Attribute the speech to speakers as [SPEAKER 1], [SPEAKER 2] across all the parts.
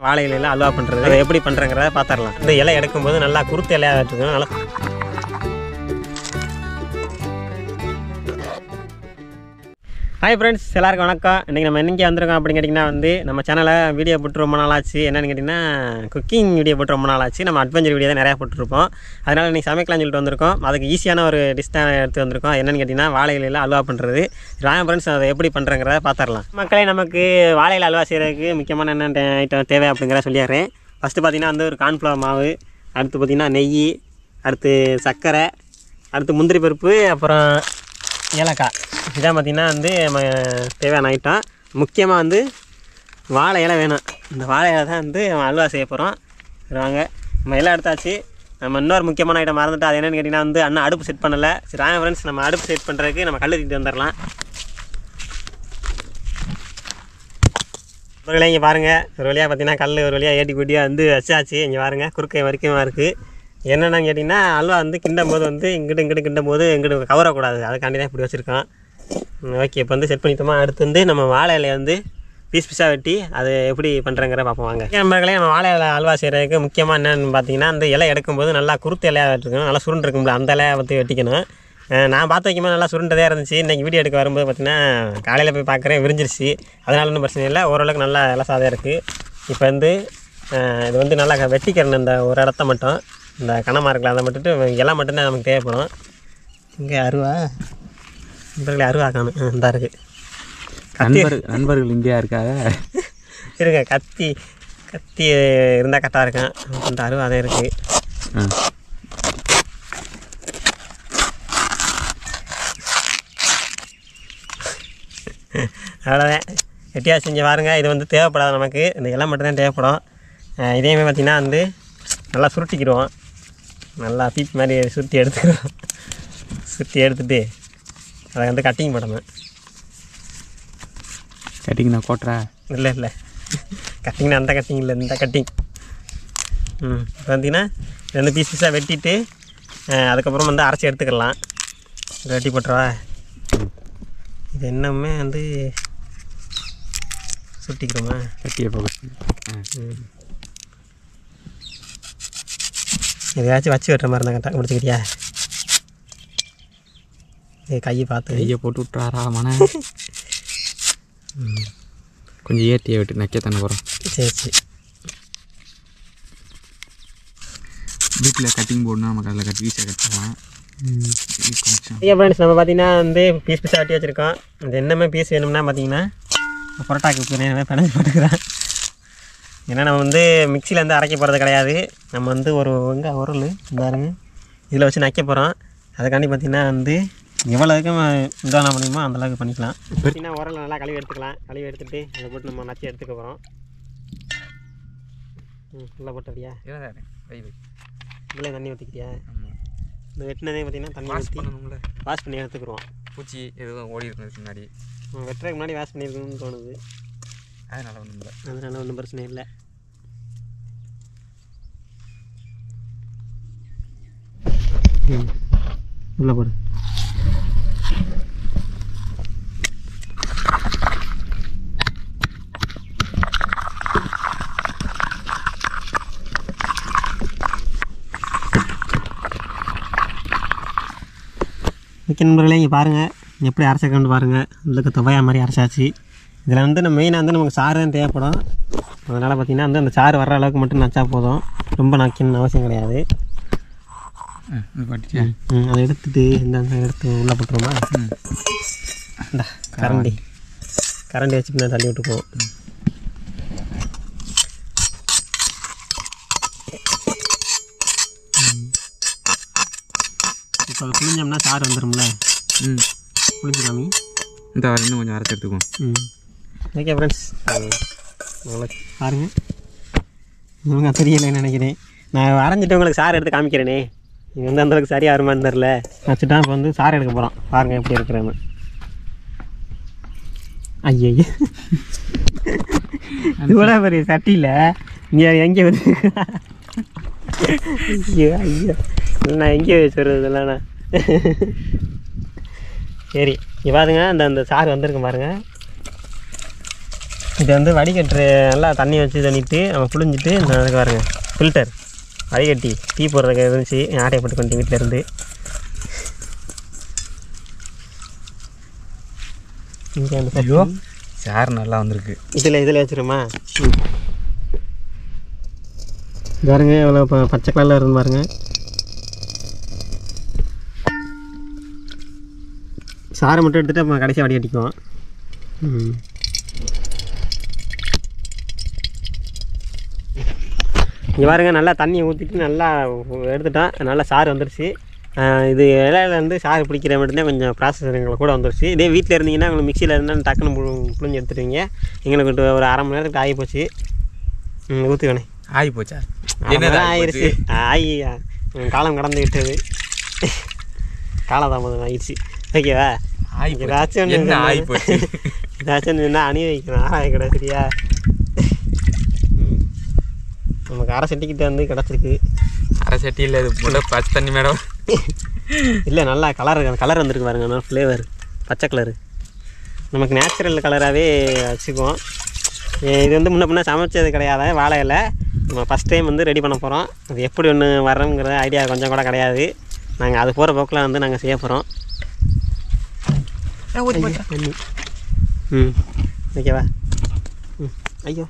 [SPEAKER 1] வாழை இலையில அல்வா பண்ணுறது அதை எப்படி பண்ணுறங்கிறத பார்த்துடலாம். இந்த இலை எடுக்கும்போது நல்லா குருத்து இலையாக இருக்கணும். நல்லா ஹாய் ஃப்ரெண்ட்ஸ், எல்லாருக்கும் வணக்கம். இன்றைக்கி நம்ம எங்கே வந்திருக்கோம் அப்படின்னு கேட்டிங்கன்னா நம்ம சேனலில் வீடியோ போட்டு ரொம்ப நாள் ஆச்சு. என்னென்னு கேட்டிங்கன்னா குக்கிங் வீடியோ போட்டு ரொம்ப நாள் ஆச்சு. நம்ம அட்வென்ச்சர் வீடியோ தான் நிறையா போட்டுருப்போம். அதனால் இன்றைக்கி சமைக்கலாம்னு சொல்லிட்டு வந்திருக்கோம். அதுக்கு ஈஸியான ஒரு டிஷ் தான் எடுத்து வந்திருக்கோம். என்னென்னு கேட்டிங்கன்னா வாழை இலையில் அல்வா பண்ணுறது. ராயம் ஃப்ரெண்ட்ஸ் அதை எப்படி பண்ணுறங்கிறத பார்த்துடலாம். மக்களே, நமக்கு வாழை இலை அல்வா செய்கிறதுக்கு முக்கியமான என்ன ஐட்டம் தேவை அப்படிங்கிறத சொல்லிடுறேன். ஃபஸ்ட்டு பார்த்திங்கன்னா ஒரு கார்ன்ஃப்ளவர் மாவு, அடுத்து பார்த்திங்கன்னா நெய், அடுத்து சர்க்கரை, அடுத்து முந்திரி பருப்பு, அப்புறம் ஏலக்காய். இதான் பார்த்திங்கன்னா நம்ம தேவையான ஐட்டம். முக்கியமாக வாழை இலை வேணும். இந்த வாழை இலை தான் நம்ம அல்வா செய்ய போகிறோம். வாங்க, நம்ம எல்லாம் எடுத்தாச்சு. நம்ம இன்னொரு முக்கியமான ஐட்டம் மறந்துட்டு, அது என்னென்னு கேட்டிங்கன்னா அண்ணா அடுப்பு செட் பண்ணலை. சரி வாங்க ஃப்ரெண்ட்ஸ், நம்ம அடுப்பு செட் பண்ணுறதுக்கு நம்ம கல் தூக்கிட்டு வந்துடலாம். ஒரு வழியாக இங்கே பாருங்கள், ஒரு வழியாக பார்த்திங்கன்னா கல் ஒரு வழியாக ஏட்டி கூட்டியாக வச்சாச்சு. இங்கே பாருங்கள், குறுக்கை வரைக்கும் இருக்குது. என்னென்னு கேட்டிங்கன்னா அல்வா கிண்டும் போது இங்கிட்டு கிண்டும் போது இங்கிட்டு கவரக்கூடாது. அதுக்காண்டி தான் இப்படி வச்சுருக்கோம். ஓகே, இப்போ செட் பண்ணிட்டோமா. அடுத்து நம்ம வாழை இலையை பீஸ் பீஸாக வெட்டி அதை எப்படி பண்ணுறங்கிற பார்ப்போம். வாங்க நண்பர்களே, நம்ம வாழை இலை அல்வா செய்கிறதுக்கு முக்கியமாக என்னென்னு பார்த்தீங்கன்னா இலை எடுக்கும்போது நல்லா குருத்து இலையாக இருக்கணும். நல்லா சுருண்டு இருக்கும்ல, அந்த இலையை வெட்டிக்கணும். நான் பார்த்து வைக்கும்போது நல்லா சுருண்டதே இருந்துச்சு. இன்றைக்கி வீடியோ எடுக்க வரும்போது பார்த்திங்கன்னா காலையில் போய் பார்க்குறேன், விரிஞ்சிருச்சு. அதனால ஒன்றும் பிரச்சனை இல்லை, ஓரளவுக்கு நல்லா இலசாதான் இருக்குது. இப்போ இது நல்லா வெட்டிக்கிறணும். இந்த ஒரு இடத்த மட்டும், இந்த கனமாக இருக்குல்ல, அதை மட்டும் இலை மட்டும்தான் நமக்கு தேவைப்படும். இங்கே அருவா நண்பர்களே, அருவா காணும். இந்த இருக்குது
[SPEAKER 2] நண்பர்கள் இந்தியா இருக்காங்க.
[SPEAKER 1] இருங்க, கத்தி இருந்தால் கரெக்டாக இருக்கேன். இந்த அருவா தான் இருக்குது. அவ்வளோதான், வெட்டியாக செஞ்சு பாருங்கள். இது தேவைப்படாது நமக்கு, இந்த இலை மட்டும்தான் தேவைப்படும். இதையுமே பார்த்திங்கன்னா நல்லா சுருட்டிக்கிடுவோம். நல்லா பீப் மாதிரி சுருட்டி எடுத்துக்கிறோம். சுருட்டி எடுத்துகிட்டு அதை கட்டிங் பண்ணணும்.
[SPEAKER 2] கட்டிங் நான் கோட்டுறா
[SPEAKER 1] இல்லை கட்டிங்னா அந்த கட்டிங் இல்லை, இந்த கட்டிங். இப்போ பார்த்திங்கன்னா இது பீஸ் பீஸாக வெட்டிட்டு அதுக்கப்புறம் அரைச்சி எடுத்துக்கலாம். வெட்டி போட்டுருவா. இது என்னமே சுட்டிக்கிறோமா,
[SPEAKER 2] கட்டியை போக.
[SPEAKER 1] எதையாச்சும் வச்சு வெட்டுற மாதிரி இருந்தால் கரெக்டாக முடிச்சுக்கிட்டியா? கையை பார்த்து
[SPEAKER 2] கையை போட்டு விட்டுறாரா மன. கொஞ்சம் ஏற்றியை விட்டு நக்கே தானே போகிறோம்.
[SPEAKER 1] சரி,
[SPEAKER 2] வீட்டில் கட்டிங் போடணும், நமக்கு அதில் வீசாக கட்டலாம்.
[SPEAKER 1] ஐயா ஃப்ரெண்ட்ஸ், நம்ம பார்த்திங்கன்னா பீஸ் பீஸாக வெட்டி வச்சுருக்கோம். அது என்னமே பீஸ் வேணும்னா பார்த்திங்கன்னா பரோட்டாக்கு பிணைஞ்சு போட்டுக்கிறேன். ஏன்னா நம்ம மிக்சியில் அரைக்க போகிறது கிடையாது. நம்ம ஒரு உரல் பாருங்க, இதில் வச்சு நக்க போகிறோம். அதுக்காண்டி பார்த்திங்கன்னா எவ்வளோக்கு இதான முடியுமோ அந்தளவுக்கு பண்ணிக்கலாம். பார்த்திங்கன்னா உரலை நல்லா கழுவி எடுத்துக்கலாம். கழுவி எடுத்துகிட்டு அதை போட்டு நம்ம நச்சு எடுத்துக்க போகிறோம். நல்லா போட்டுறியா? இதில் தண்ணி ஊற்றிக்கிட்டியா? இந்த வெட்டினதே பார்த்திங்கன்னா தண்ணி ஊற்றி வாஷ் பண்ணி எடுத்துக்கிறோம்.
[SPEAKER 2] பூச்சி எதுவும் ஓடி இருக்கணும் முன்னாடி,
[SPEAKER 1] வெட்டுறதுக்கு முன்னாடி வாஷ் பண்ணியிருக்கணும்னு தோணுது. அதனால ஒன்றும் பிரச்சனை இல்லை. உள்ள போடு. ஓகே நண்பர்களே, இங்கே பாருங்கள் எப்படி அரைச்சிக்கணும்னு பாருங்கள். இதுக்கு துவையா மாதிரி அரைச்சாச்சு. இதில் நம்ம மெயினாக நமக்கு சாறு தான் தேவைப்படும். அதனால் பார்த்திங்கன்னா அந்த சாறு வர்ற அளவுக்கு மட்டும் நச்சா போதும். ரொம்ப நக்கணும்னு அவசியம் கிடையாது. அதை எடுத்துகிட்டு எடுத்து உள்ளே போட்டுருவோமா? இந்த கரண்டி வச்சுட்டு நான் தள்ளி விட்டுக்குவோம். இப்போ புளிஞ்சோம்னா சாறு வந்துடும்ல. புளிஞ்சு காமி
[SPEAKER 2] இந்த வர இன்னும் கொஞ்சம் அரைச்சி எடுத்துக்குவோம்.
[SPEAKER 1] ஓகே ஃப்ரெண்ட்ஸ், பாருங்கள். இவங்க தெரியலைன்னு நினைக்கிறேன். நான் அரைஞ்சிட்டு உங்களுக்கு சாறு எடுத்து காமிக்கிறேனே. நீங்கள் அந்தளவுக்கு சரியாக வருமானு தெரில. வச்சுட்டா இப்போ சாறு எடுக்க போகிறோம். பாருங்கள் எப்படி இருக்கிறேன்னு. ஐயோ, இவ்வளோ பெரிய சட்டியில் இங்கே எங்கே ஐயோ ஐயோ, நான் எங்கே வச்சு வருது இதெல்லாம். சரி, இங்கே பாருங்க, அந்த சாறு வந்திருக்கு பாருங்கள். இதை வந்து வடிகட்டுற நல்லா தண்ணி வச்சு தண்ணிட்டு நம்ம புழிஞ்சிட்டு அதுக்கு பாருங்க ஃபில்டர் வடிகட்டி டீ போடுறதுக்கு இருந்துச்சு ஆட்டையை போட்டு கொண்டு வீட்டில் இருந்து இங்கே அந்த
[SPEAKER 2] ஐயோ சார் நல்லா வந்திருக்கு.
[SPEAKER 1] இதில் வச்சுருமா பாருங்க எவ்வளோ இப்போ பச்சை கலரில் இருந்து பாருங்க. சாரை மட்டும் எடுத்துகிட்டு அப்புறம் கடைசியாக வடிகட்டிக்குவோம். இங்கே பாருங்க நல்லா தண்ணியை ஊற்றிட்டு நல்லா எடுத்துட்டோம். நல்லா சாறு வந்துடுச்சு. இது இலையில வந்து சாறு பிடிக்கிற மட்டும்தான் கொஞ்சம் ப்ராசஸ் எங்களுக்கு கூட வந்துடுச்சு. இதே வீட்டில் இருந்தீங்கன்னா உங்களுக்கு மிக்சியில் இருந்தால் டக்குன்னு புழிஞ்சு எடுத்துருவீங்க. எங்களுக்கு ஒரு அரை மணி நேரத்துக்கு ஆகி போச்சு. ஊற்றுக்கணே
[SPEAKER 2] ஆகி போச்சா?
[SPEAKER 1] ஆயிடுச்சு. ஆகி காலம் கடந்து விட்டது. காலதாமதம் ஆயிடுச்சு. ஓகேவா? ஏதாச்சும் ஏதாச்சும் என்ன அணி வைக்கணும். ஆராய கடை சரியா? நமக்கு அரை சட்டிக்கிட்ட வந்து கிடச்சிருக்கு.
[SPEAKER 2] அரை சட்டி இல்லை, இது போல பச்சை தண்ணி மேடம்.
[SPEAKER 1] இல்லை நல்லா கலர் வந்துருக்கு பாருங்க. நல்லா ஃப்ளேவர் பச்சை கலரு நமக்கு நேச்சுரல் கலராகவே வச்சுக்குவோம். இது வந்து முன்ன சமைச்சது கிடையாது. வாழை இலை நம்ம ஃபஸ்ட் டைம் வந்து ரெடி பண்ண போகிறோம். அது எப்படி ஒன்று வரோங்கிற ஐடியா கொஞ்சம் கூட கிடையாது. நாங்கள் அது போகிற போக்கில் வந்து நாங்கள் செய்ய போகிறோம். ஓகேவா? ஐயோ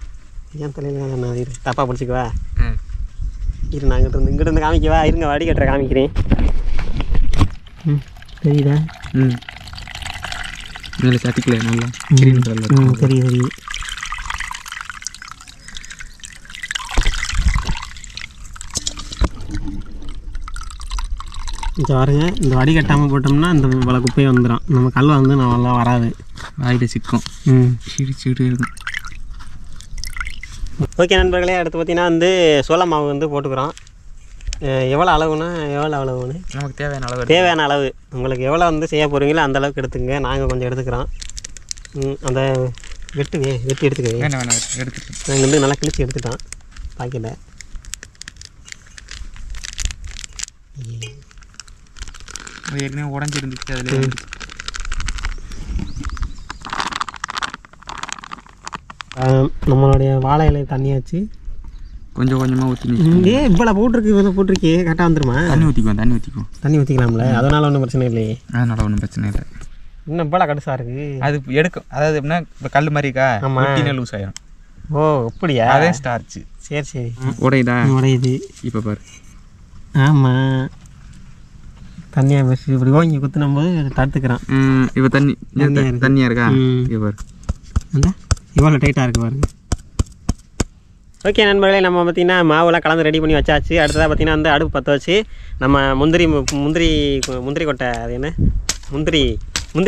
[SPEAKER 1] ஏன் தலையில் நான் இரு தப்பாக பிடிச்சிக்குவா. இரு நான் இங்கிட்டு காமிக்கவா? இருங்க வடிகட்டுற காமிக்கிறேன். தெரியுதா?
[SPEAKER 2] மேலே சட்டிக்கல நல்லா கிரீன் கலரில்
[SPEAKER 1] தெரியுது. இந்த பாருங்க, இந்த வடிகட்டாமல் போட்டோம்னா இந்த இவ்வளோ குப்பையை வந்துடும். நம்ம கல் வந்து நல்லா வராது,
[SPEAKER 2] வாயிட்டு சிக்கும். சிரிச்சுக்கிட்டு இருக்கும்.
[SPEAKER 1] ஓகே நண்பர்களே, அடுத்து பார்த்தீங்கன்னா வந்து சோள மாவு வந்து போட்டுக்கிறோம். எவ்வளோ அளவுனா
[SPEAKER 2] நமக்கு
[SPEAKER 1] தேவையான அளவு உங்களுக்கு எவ்வளோ வந்து செய்ய போகிறீங்களோ அந்த அளவுக்கு எடுத்துங்க. நாங்கள் கொஞ்சம் எடுத்துக்கிறோம். அந்த வெட்டி எடுத்துக்கவே நாங்கள் வந்து நல்லா கிழிச்சு எடுத்துட்டோம் பாக்கெட்டை.
[SPEAKER 2] ஏற்கனவே உடஞ்சிருந்துச்சு. அதில்
[SPEAKER 1] நம்மளுடைய வாழை இலை தண்ணி வச்சு
[SPEAKER 2] கொஞ்சம் கொஞ்சமாக ஊற்றி
[SPEAKER 1] இவ்வளோ போட்டிருக்கே கரெக்டாக வந்துருமா? தண்ணி ஊற்றிக்கலாம்ல, அதனால் ஒன்றும் பிரச்சனை இல்லையே.
[SPEAKER 2] அதனால் ஒன்றும் பிரச்சனை இல்லை.
[SPEAKER 1] இன்னும் இவ்வளோ கடுசாக இருக்குது.
[SPEAKER 2] அது எடுக்கும். அதாவது எப்படின்னா இப்போ கல் மாதிரி இருக்கா, ஆமாம், லூஸ் ஆகிடும்.
[SPEAKER 1] ஓ அப்படியா?
[SPEAKER 2] அதே ஸ்டார்ச்சு.
[SPEAKER 1] சரி
[SPEAKER 2] உடையுது. இப்போ பாரு.
[SPEAKER 1] ஆமாம், தண்ணியாக வச்சு இப்படி ஓங்கி குத்துனும் போது தடுத்துக்கிறான்.
[SPEAKER 2] இப்போ தண்ணியாக இருக்கா? இப்போ பாரு,
[SPEAKER 1] இவ்வளோ டைட்டாக இருக்குது பாருங்க. ஓகே நண்பர்களே, நம்ம பார்த்திங்கன்னா மாவுலாம் கலந்து ரெடி பண்ணி வச்சாச்சு. அடுத்ததாக பார்த்திங்கன்னா வந்து அடுப்பு பற்ற வச்சு நம்ம முந்திரி கொட்டை, அது என்ன முந்திரி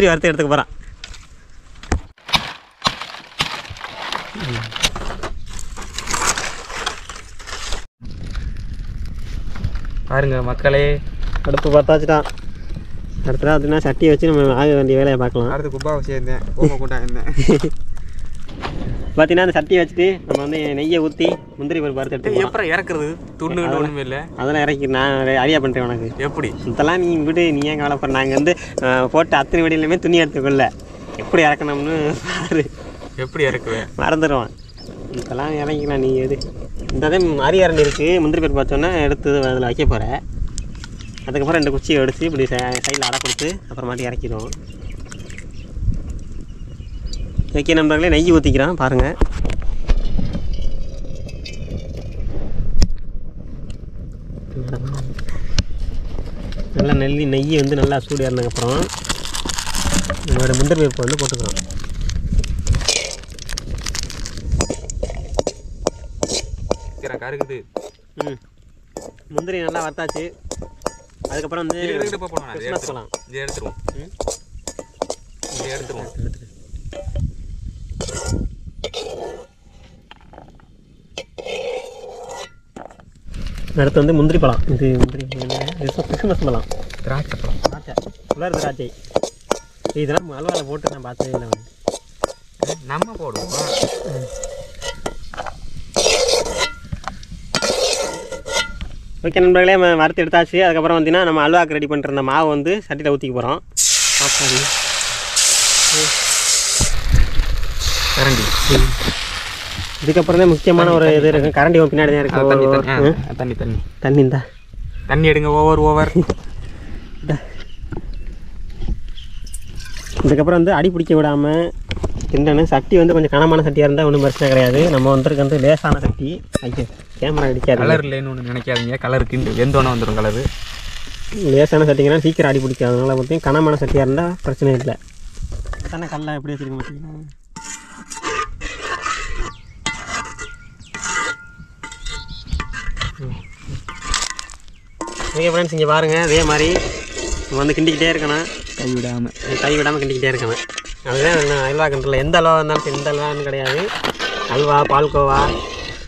[SPEAKER 1] வறுத்து எடுத்துக்க போகிறோம்.
[SPEAKER 2] பாருங்க மக்களே,
[SPEAKER 1] அடுப்பு பற்ற வச்சுட்டான். அடுத்ததாக பார்த்திங்கன்னா சட்டியை வச்சு நம்ம ஆக வேண்டிய வேலையை பார்க்கலாம்.
[SPEAKER 2] அடுத்து குப்பாவை சேர்ந்தேன், ஓம கூட்டா இருந்தேன்.
[SPEAKER 1] பார்த்தீங்கன்னா அந்த சட்டியை வச்சுட்டு நம்ம வந்து நெய்யை ஊற்றி முந்திரி பருப்பு வறுத்து எடுத்து
[SPEAKER 2] எப்பறம் இறக்குறது? துண்டு ஒன்றுமே இல்லை. அதெல்லாம்
[SPEAKER 1] இறக்கி நான் ஐடியா பண்ணுறேன் உனக்கு.
[SPEAKER 2] எப்படி
[SPEAKER 1] இதெல்லாம் நீ விடு, நீ ஏன் கவலைப்படுற? நாங்கள் வந்து போட்டு அத்தனை வெடியிலுமே துணி எடுத்துக்கொள்ள எப்படி இறக்கணும்னு பாரு.
[SPEAKER 2] எப்படி இறக்குவேன்
[SPEAKER 1] மறந்துடுவான். இதெல்லாம் இறங்கிக்கலாம். நீ எது இந்த தான் அரியாரண்டி இருக்குது. முந்திரி பருப்பு வச்சோன்னே எடுத்து அதில் வைக்க போகிறேன். அதுக்கப்புறம் 2 குச்சியை எடுத்து இப்படி சைடில் அடை கொடுத்து அப்புறமாட்டி இறக்கிடுவோம். ஓகே நண்பர்களே, நெய் ஊற்றிக்கிறான் பாருங்கள். நல்லா நெய் வந்து நல்லா சூடு ஏறினதுக்கப்புறம் நம்மளோட முந்திரி பருப்பு வந்து போட்டுக்கிறோம்.
[SPEAKER 2] கருகுது.
[SPEAKER 1] முந்திரி நல்லா வறுத்தாச்சு. அதுக்கப்புறம் வந்து கிறிஸ்மஸ் பழம்
[SPEAKER 2] எடுத்துருவோம்.
[SPEAKER 1] அடுத்து வந்து முந்திரி பழம். இது கிறிஸ்மஸ் பழம்,
[SPEAKER 2] திராட்சை
[SPEAKER 1] உலர் திராட்சை. இதெல்லாம் அல்வாவில் போட்டு நான் பார்த்ததே இல்லை.
[SPEAKER 2] நம்ம போடுவோம்.
[SPEAKER 1] ஓகே நண்பர்களே, வறுத்து எடுத்தாச்சு. அதுக்கப்புறம் பார்த்தீங்கன்னா நம்ம அல்வாவுக்கு ரெடி பண்ணுற அந்த மாவு வந்து சட்டியில் ஊற்றிக்க போகிறோம்.
[SPEAKER 2] கரண்டி
[SPEAKER 1] இதுக்கப்புறம் தான் முக்கியமான ஒரு இது இருக்குது. கரண்டி பின்னாடி தான் இருக்குது.
[SPEAKER 2] தண்ணி தண்ணி
[SPEAKER 1] தண்ணி இந்தா
[SPEAKER 2] தண்ணி எடுங்க. ஓவர்
[SPEAKER 1] இதுக்கப்புறம் வந்து அடி பிடிக்க விடாமல் கிண்டணும். சட்டி வந்து கொஞ்சம் கனமான சட்டியாக இருந்தால் ஒன்றும் பிரச்சனை கிடையாது. நம்ம வந்துருக்கு வந்து லேசான சட்டி. ஐயோ கேமரா அடிக்காது.
[SPEAKER 2] கலர் இல்லைன்னு ஒன்று நினைக்காதீங்க. கலர் கிண்டு வெந்தோன்னே வந்துடும் கலரு.
[SPEAKER 1] லேசான சட்டிங்கன்னா சீக்கிரம் அடி பிடிக்காது. அதனால் பார்த்தீங்கன்னா கனமான சட்டியாக இருந்தால் பிரச்சனை இல்லை. தானே கல்லை எப்படி வச்சுருக்க பார்த்தீங்கன்னா ஓகே ஃப்ரெண்ட்ஸ், இங்கே பாருங்கள். அதே மாதிரி வந்து கிண்டிக்கிட்டே இருக்கணும். கை விடாமல் கிண்டிக்கிட்டே இருக்கணும். அதுதான் அல்வா கண்ட்ரோல். எந்த அல்வா இருந்தாலும் சரி, எந்த அல்வான்னு கிடையாது. அல்வா, பால்கோவா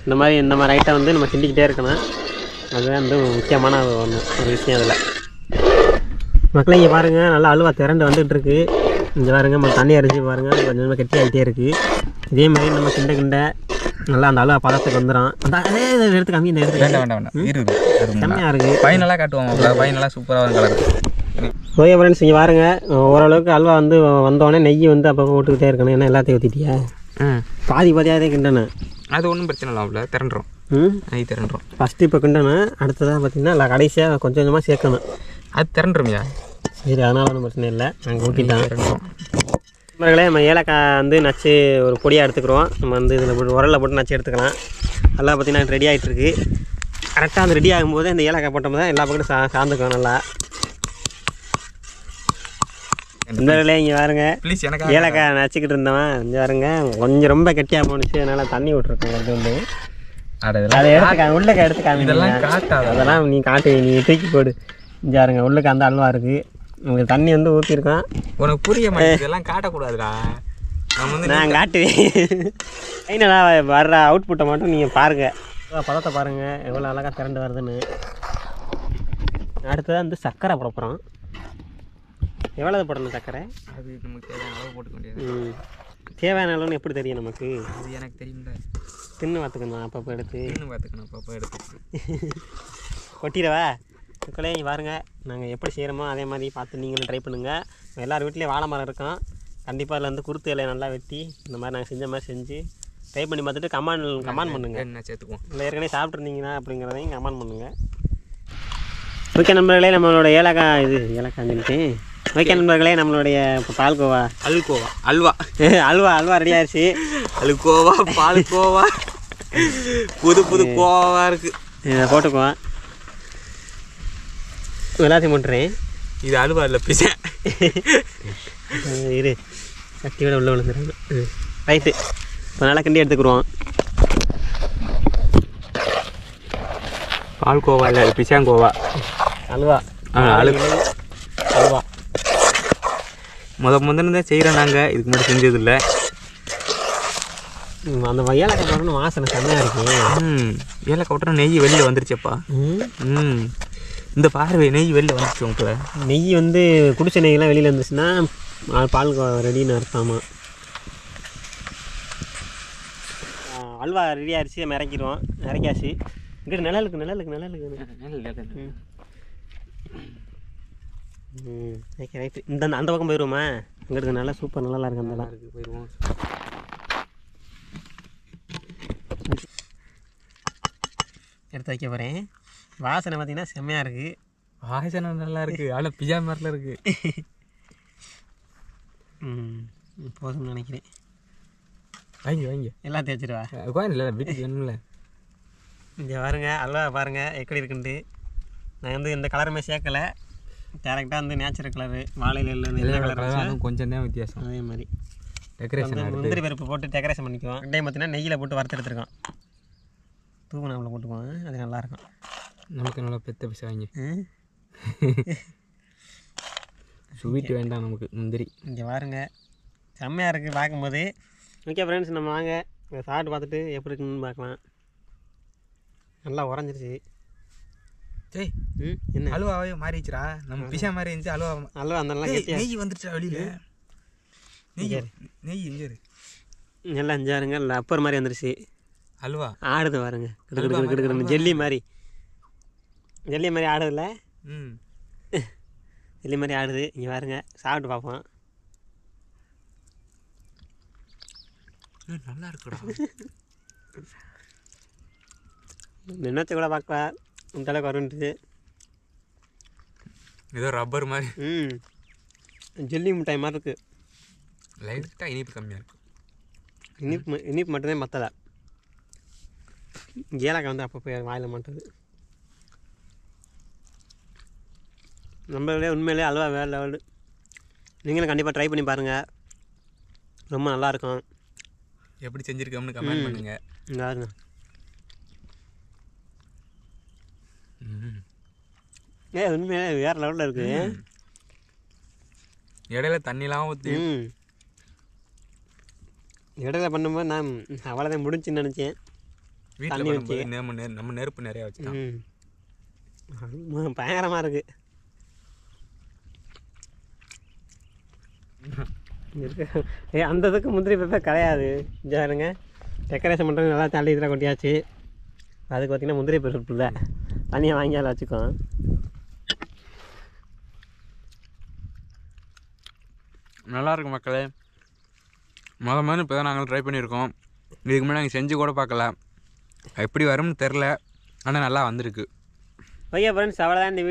[SPEAKER 1] இந்த மாதிரி ஐட்டம் வந்து நம்ம கிண்டிக்கிட்டே இருக்கணும். அதுதான் வந்து முக்கியமான ஒரு விஷயம். அதில் மக்களே இங்கே பாருங்கள், நல்லா அல்வா திரண்டு வந்துகிட்டு இருக்குது. இங்கே பாருங்கள், நம்ம தண்ணி அரைச்சி பாருங்கள், கொஞ்சம் கொஞ்சமாக கெட்டி ஆகிட்டே இருக்குது. இதே மாதிரி நம்ம கிண்ட நல்லா அந்த அல்வா பதத்துக்கு வந்துடும். அந்த அதே எடுத்து கம்மி இந்த எடுத்து
[SPEAKER 2] வேண்டாம் இருக்குது. அது
[SPEAKER 1] கம்மியாக இருக்குது.
[SPEAKER 2] ஃபைனலாக காட்டுவோம். ஃபைனலாக சூப்பராக கலர்.
[SPEAKER 1] ஓகே ஃப்ரெண்ட்ஸ், இங்கே பாருங்கள். ஓரளவுக்கு அல்வா வந்து வந்தோடனே நெய் வந்து அப்பப்போ போட்டுக்கிட்டே இருக்கணும். ஏன்னா எல்லாத்தையும் ஊற்றிட்டியா? பாதியாகவே கிண்டணும்.
[SPEAKER 2] அது ஒன்றும் பிரச்சனை இல்லை. திரண்டுறோம். நெய் திரண்டுறோம். ஃபஸ்ட்டு இப்போ கிண்டணும். அடுத்ததாக பார்த்தீங்கன்னா இல்லை கடைசியாக கொஞ்சம் கொஞ்சமாக சேர்க்கணும். அது திரண்டுருமியா? சரி, அதனால் ஒன்றும் பிரச்சனை இல்லை. நாங்கள் ஊற்றிட்டாங்க. நண்பர்களே, நம்ம ஏலக்காய் வந்து நச்சு ஒரு பொடியாக எடுத்துக்கிறோம். நம்ம வந்து இதில் போட்டு உரலில் போட்டு நச்சு எடுத்துக்கலாம். நல்லா பார்த்தீங்கன்னா ரெடி ஆகிட்டுருக்கு. கரெக்டாக அந்த ரெடி ஆகும்போது இந்த ஏலக்காய் போட்டோம் தான் எல்லா பக்கமும் சார்ந்துக்கும் நல்லா. நண்பர்களே இங்கே பாருங்க, ஏலக்காய் நச்சுக்கிட்டு இருந்தவன் இங்கே பாருங்க கொஞ்சம் ரொம்ப கெட்டியாக போணுச்சு. அதனால் தண்ணி விட்டுருக்கோம். அது வந்து அதை எடுத்துக்காம உள்ளக்க எடுத்துக்காம அதெல்லாம் நீ காட்டு, நீ தூக்கி போடு. இங்கே பாருங்க, உள்ளுக்கு அந்த அல்வா இருக்குது. உங்களுக்கு தண்ணி வந்து ஊற்றிருக்கோம். உனக்கு புரிய மாட்டேங்குது. இதெல்லாம் காட்டக்கூடாதுடா.
[SPEAKER 1] நான் காட்டுவேன். ஃபைனலாக வர்ற அவுட்புட்டை மட்டும் நீங்கள் பாருங்கள். பதத்தை பாருங்கள் எவ்வளோ அழகாக திரண்டு வருதுன்னு. அடுத்ததான் வந்து சர்க்கரை போட போகிறோம். எவ்வளவு போடணும் சர்க்கரை?
[SPEAKER 2] அது நமக்கு தேவையான அளவு போட்டுக்க வேண்டியது.
[SPEAKER 1] தேவையான அளவுன்னு எப்படி தெரியும் நமக்கு?
[SPEAKER 2] அது எனக்கு தெரியும்ல.
[SPEAKER 1] தின்னு பார்த்துக்கணும். அப்பப்போ
[SPEAKER 2] எடுத்து
[SPEAKER 1] கொட்டிடவா? மக்களே பாருங்கள், நாங்கள் எப்படி செய்கிறோமோ அதே மாதிரி பார்த்து நீங்களும் ட்ரை பண்ணுங்கள். எல்லார் வீட்லேயும் வாழை மரம் இருக்கும். கண்டிப்பாக அதில் வந்து குருத்து இலையை நல்லா வெட்டி இந்த மாதிரி நாங்கள் செஞ்ச மாதிரி செஞ்சு ட்ரை பண்ணி பார்த்துட்டு கமெண்ட் பண்ணுங்கள்.
[SPEAKER 2] என்ன சேர்த்துக்குவோம்
[SPEAKER 1] இல்லை ஏற்கனவே சாப்பிட்ருந்தீங்கன்னா அப்படிங்கிறதையும் கமெண்ட் பண்ணுங்கள். ஓகே நண்பர்களே, நம்மளோட ஏலக்காய் சொல்லிட்டு ஓகே நண்பர்களே, நம்மளுடைய இப்போ பால்கோவா அல்வா ரெடி ஆயிடுச்சு.
[SPEAKER 2] அல்கோவா பால்கோவா புது கோவா இருக்குது.
[SPEAKER 1] இதை போட்டுக்குவோம். எல்லாத்தையும் போட்டுறேன்.
[SPEAKER 2] இது அல்வா இல்லை, பிசா.
[SPEAKER 1] இரு கட்டியோட உள்ள விழுந்துடுறேன். ரைட்டு, இப்போ நல்லா கிண்டி எடுத்துக்கிடுவோம்.
[SPEAKER 2] பால்கோவா இல்லை, பிசாங்கோவா.
[SPEAKER 1] அல்வா
[SPEAKER 2] முதன்னு தான் செய்கிறோம் நாங்கள். இதுக்கு முன்னாடி செஞ்சதில்லை.
[SPEAKER 1] அந்த ஏலக்காய் போட்டோன்னு வாசனை செம்மையாக இருக்கு.
[SPEAKER 2] ஏலக்காய் போட்டோன்னா நெய் வெளியில் வந்துருச்சப்பா. இந்த பார்வை நெய் வெளியில் வந்துருச்சு. உங்களுக்கு
[SPEAKER 1] நெய் வந்து குடிச்ச நெய்யெல்லாம் வெளியில் வந்துச்சுன்னா பால் ரெடின்னு அர்த்தமா. அல்வா ரெடி ஆகிடுச்சு. நம்ம இறக்கியாச்சு. இங்கிட்ட நிழலுக்கு ஓகே ரைட்டு. அந்த பக்கம் போயிடுவோமா? இங்கிட்ட நல்லா சூப்பர் நல்லா இருக்கு. அந்த இருக்கு போயிடுவோம். எடுத்து வைக்க போகிறேன். வாசனை பார்த்தீங்கன்னா செம்மையாக இருக்குது.
[SPEAKER 2] வாசனை நல்லா இருக்குது. ஆனால் பிஜா மாதிரிலாம் இருக்குது.
[SPEAKER 1] போதும்னு நினைக்கிறேன்.
[SPEAKER 2] வாங்கி
[SPEAKER 1] எல்லாம் தேய்ச்சிடுவா.
[SPEAKER 2] கோயில் வீட்டுக்கு வேணும்ல.
[SPEAKER 1] இங்கே பாருங்க, அல்வா பாருங்கள் எப்படி இருக்குன்ட்டு. நான் வந்து எந்த கலருமே சேர்க்கலை. டேரெக்டாக வந்து நேச்சுரல் கலரு வாழையில் எல்லா கலரும்
[SPEAKER 2] கொஞ்சம் தான் வித்தியாசம்.
[SPEAKER 1] அதே மாதிரி
[SPEAKER 2] டெக்கரேஷன்
[SPEAKER 1] முந்திரி பருப்பு போட்டு டெக்கரேஷன் பண்ணிக்குவோம். ரெண்டையும் பார்த்தீங்கன்னா நெய்யில் போட்டு வறுத்து எடுத்துருக்கோம். தூக்கு நம்மளை போட்டுக்குவோம். அது நல்லாயிருக்கும்.
[SPEAKER 2] நமக்கு நல்லா பெத்த பிசா வாங்கி ஸ்வீட் வேண்டாம் நமக்கு. முந்திரி
[SPEAKER 1] இங்கே பாருங்க செம்மையாக இருக்குது பார்க்கும்போது. ஓகே ஃப்ரெண்ட்ஸ், நம்ம வாங்க சாப்பிட்டு பார்த்துட்டு எப்படி இருக்குன்னு பார்க்கலாம். நல்லா உறைஞ்சிருச்சு.
[SPEAKER 2] சரி, என்ன அல்வாவே மாறிடுச்சுரா. நம்ம பிசா மாதிரி இருந்துச்சு. அல்வா அந்த நெய் வந்துருச்சா வெளியில். நெய் எங்கே
[SPEAKER 1] நல்லா அஞ்சாருங்க. இல்லை அப்பர் மாதிரி வந்துருச்சு.
[SPEAKER 2] அல்வா
[SPEAKER 1] ஆடுது பாருங்க. கிடுக்கிட்டு ஜெல்லி மாதிரி ஆடுதுல்ல. ஜெல்லி மாதிரி ஆடுது. இங்கே பாருங்க, சாப்பிட்டு பார்ப்போம்.
[SPEAKER 2] நல்லா இருக்குடா. நினைச்ச கூட பார்க்கல இந்த அளவுக்கு வருன்ட்டு.
[SPEAKER 3] ஏதோ ரப்பர் மாதிரி.
[SPEAKER 2] ஜெல்லி மிட்டாய் மாதிரி இருக்குது.
[SPEAKER 3] லைட்டாக இனிப்பு கம்மியாக இருக்குது.
[SPEAKER 2] இனிப்பு மட்டும்தான் மற்றலை. ஏலக்காய் வந்து அப்பப்போ வாயில் மாட்டுது. நம்மளே உண்மையிலே அல்வா வேறு லெவலு. நீங்களும் கண்டிப்பாக ட்ரை பண்ணி பாருங்கள், ரொம்ப நல்லாயிருக்கும்.
[SPEAKER 3] எப்படி செஞ்சுருக்கோம்னு கமெண்ட் பண்ணுங்கள்.
[SPEAKER 2] யாருங்க உண்மையிலே வேறு லெவலில் இருக்குது.
[SPEAKER 3] இடையில தண்ணிலாம் ஊற்றி
[SPEAKER 2] இடையில பண்ணும்போது நான் அவ்வளோதான் முடிஞ்சுன்னு நினச்சேன்.
[SPEAKER 3] வீட்டில் பண்ணும்போது நம்ம நெருப்பு நிறையா வச்சுட்டோம்.
[SPEAKER 2] பயங்கரமாக இருக்குது. அந்த இதுக்கு முந்திரி பேப்பர் கிடையாது. ஜாருங்க டெக்கரேஷன் பண்ணுறது நல்லா தள்ளி இதில் கொட்டியாச்சு. அதுக்கு பார்த்திங்கன்னா முந்திரி பேப்பர் இல்லை, தனியாக வாங்கியால் வச்சுக்கோ.
[SPEAKER 3] நல்லாயிருக்கு மக்களே. மாதிரி இப்போ தான் நாங்கள் ட்ரை பண்ணியிருக்கோம். இதுக்கு முன்னாடி நாங்கள் செஞ்சு கூட பார்க்கல, எப்படி வரும்னு தெரில. ஆனால் நல்லா வந்திருக்கு.
[SPEAKER 2] ஓகே ஃப்ரெண்ட்ஸ், அவ்வளோதான் இந்த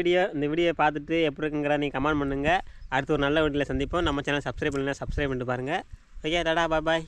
[SPEAKER 2] வீடியோ பார்த்துட்டு எப்படி இருக்குங்கிற நீங்கள் கமெண்ட் பண்ணுங்கள். அடுத்து ஒரு நல்ல வீடியோவில் சந்திப்போம். நம்ம சேனல் சப்ஸ்கிரைப் பண்ணலாம், சப்ஸ்கிரைப் பண்ணிட்டு பாருங்கள். ஓகே டாடா பாய்.